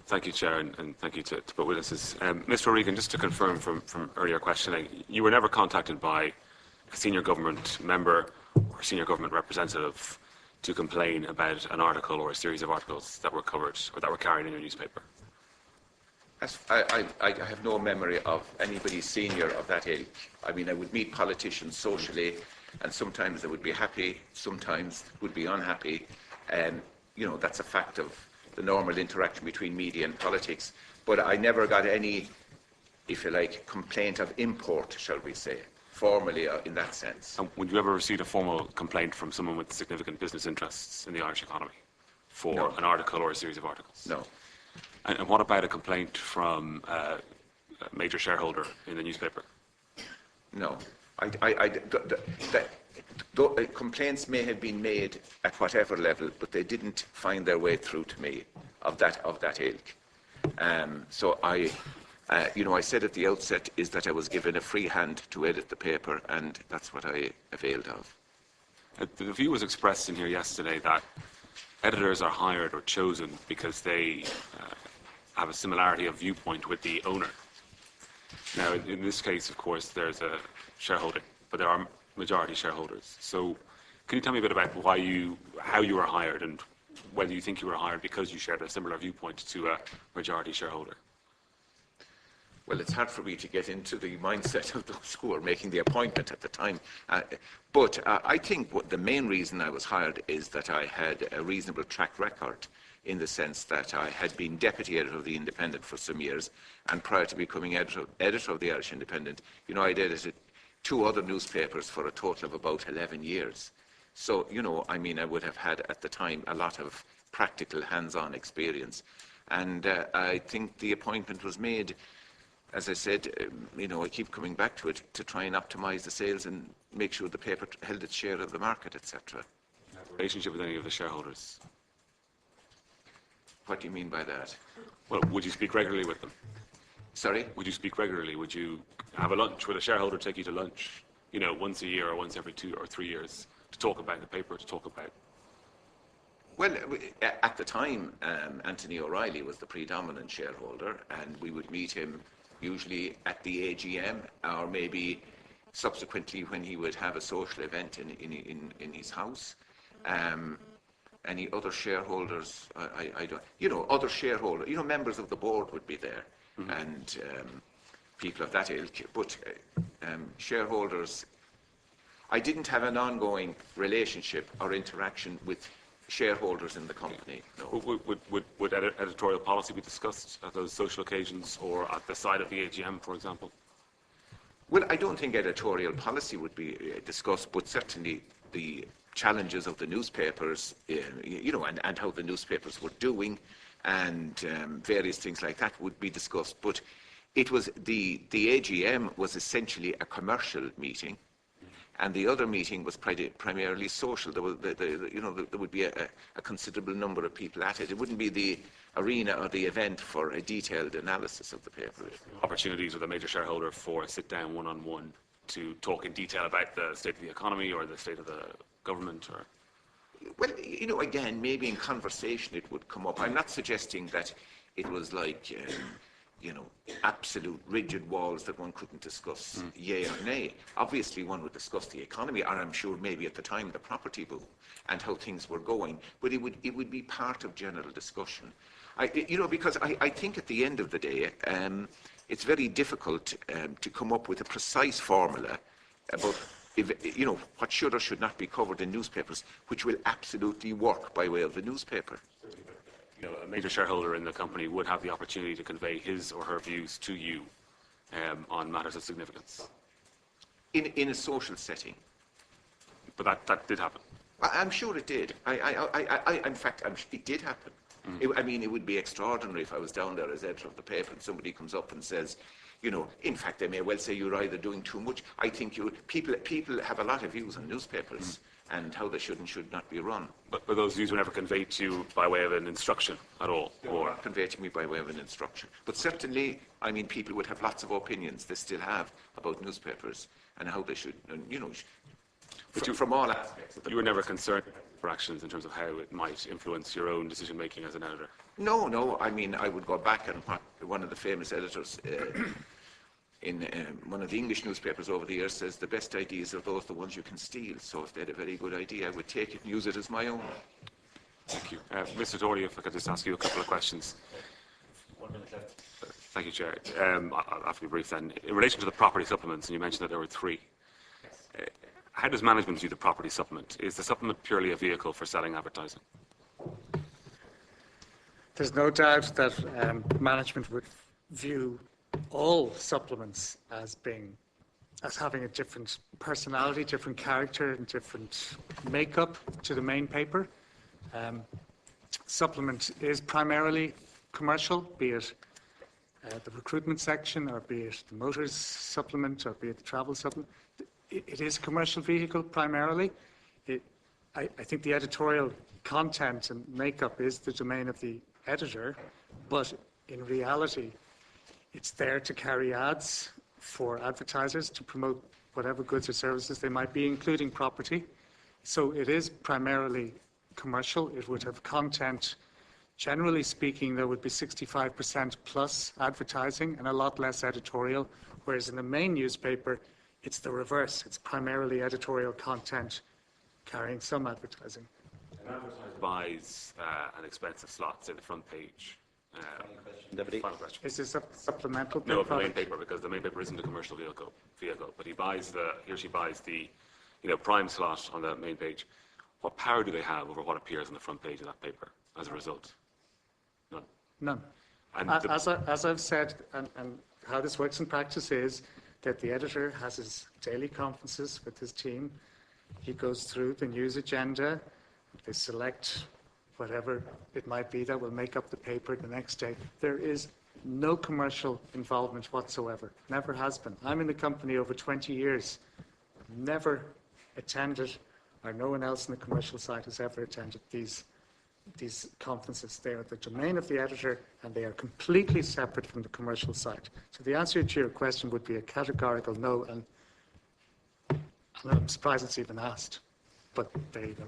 Thank you, Chair, and thank you to both witnesses. Mr. O'Regan, just to confirm from earlier questioning, you were never contacted by a senior government member or senior government representative to complain about an article or a series of articles that were covered or that were carried in your newspaper? I have no memory of anybody senior of that ilk. I mean, I would meet politicians socially, and sometimes they would be happy, sometimes would be unhappy. That's a fact of the normal interaction between media and politics. But I never got any, if you like, complaint of import, shall we say, formally in that sense. And would you ever receive a formal complaint from someone with significant business interests in the Irish economy for an article or a series of articles? No. And what about a complaint from a major shareholder in the newspaper? No. Complaints may have been made at whatever level, but they didn't find their way through to me of that ilk. So I said at the outset is that I was given a free hand to edit the paper, and that's what I availed of. The view was expressed in here yesterday that editors are hired or chosen because they have a similarity of viewpoint with the owner. Now, in this case, of course, there's a shareholding, but there are majority shareholders. So can you tell me a bit about how you were hired and whether you think you were hired because you shared a similar viewpoint to a majority shareholder? Well, it's hard for me to get into the mindset of those who were making the appointment at the time. But I think the main reason I was hired is that I had a reasonable track record, in the sense that I had been deputy editor of the Independent for some years, and prior to becoming editor of the Irish Independent, I'd edited 2 other newspapers for a total of about 11 years. So, I would have had at the time a lot of practical hands-on experience. And I think the appointment was made, as I said, I keep coming back to it, to try and optimise the sales and make sure the paper held its share of the market, etc. Relationship with any of the shareholders? What do you mean by that? Well, would you speak regularly with them? Sorry? Would you speak regularly? Would you have a lunch? Would a shareholder take you to lunch, once a year or once every 2 or 3 years to talk about the paper, to talk about? Well, at the time, Anthony O'Reilly was the predominant shareholder, and we would meet him usually at the AGM, or maybe subsequently when he would have a social event in his house. Any other shareholders? I don't. Other shareholders. Members of the board would be there, and people of that ilk. But shareholders, I didn't have an ongoing relationship or interaction with shareholders in the company. No. Would editorial policy be discussed at those social occasions or at the side of the AGM, for example? Well, I don't think editorial policy would be discussed, but certainly the challenges of the newspapers, and how the newspapers were doing, and various things like that would be discussed. But it was the AGM was essentially a commercial meeting, and the other meeting was primarily social. There would be a considerable number of people at it. It wouldn't be the arena or the event for a detailed analysis of the paper. Opportunities with a major shareholder for a sit-down one-on-one to talk in detail about the state of the economy or the state of the government, or? Well, again, maybe in conversation it would come up. I'm not suggesting that it was like, absolute rigid walls that one couldn't discuss yea or nay. Obviously, one would discuss the economy, or I'm sure maybe at the time the property boom and how things were going. But it would be part of general discussion. Because I think at the end of the day, it's very difficult to come up with a precise formula about what should or should not be covered in newspapers, which will absolutely work by way of the newspaper. A major shareholder in the company would have the opportunity to convey his or her views to you on matters of significance. In a social setting. But that did happen. I'm sure it did. In fact, it did happen. It would be extraordinary if I was down there as editor of the paper and somebody comes up and says, in fact, they may well say you're either doing too much. I think people have a lot of views on newspapers and how they should and should not be run. But those views were never conveyed to you by way of an instruction at all? They were not conveyed to me by way of an instruction. But certainly, people would have lots of opinions, they still have, about newspapers and how they should, from all aspects. You were never concerned for actions in terms of how it might influence your own decision making as an editor? No. I mean, I would go back and what one of the famous editors in one of the English newspapers over the years says the best ideas are those the ones you can steal. So if they had a very good idea, I would take it and use it as my own. Thank you. Mr. Doherty, if I could just ask you a couple of questions. 1 minute left. Thank you, Chair. I'll have to be brief then. In relation to the property supplements, and you mentioned that there were 3. How does management view the property supplement? Is the supplement purely a vehicle for selling advertising? There's no doubt that management would view all supplements as having a different personality, different character, and different makeup to the main paper. Supplement is primarily commercial, be it the recruitment section, or be it the motors supplement, or be it the travel supplement. It is a commercial vehicle primarily. I think the editorial content and makeup is the domain of the editor, but in reality, it's there to carry ads for advertisers to promote whatever goods or services they might be, including property. So it is primarily commercial. It would have content. Generally speaking, there would be 65% plus advertising and a lot less editorial, whereas in the main newspaper, it's the reverse. It's primarily editorial content carrying some advertising. An advertiser buys an expensive slot, say the front page. Deputy. Final question. Is this a supplemental No, of the main product? paper, because the main paper isn't a commercial vehicle, but he or she buys the prime slot on the main page. What power do they have over what appears on the front page of that paper as a result? None. None. And As I've said, and how this works in practice is that the editor has his daily conferences with his team. He goes through the news agenda. They select whatever it might be that will make up the paper the next day. There is no commercial involvement whatsoever. Never has been. I'm in the company over 20 years. Never attended, or no one else in the commercial side has ever attended these conferences. They are the domain of the editor, and they are completely separate from the commercial side. So the answer to your question would be a categorical no, and I'm surprised it's even asked. But there you go.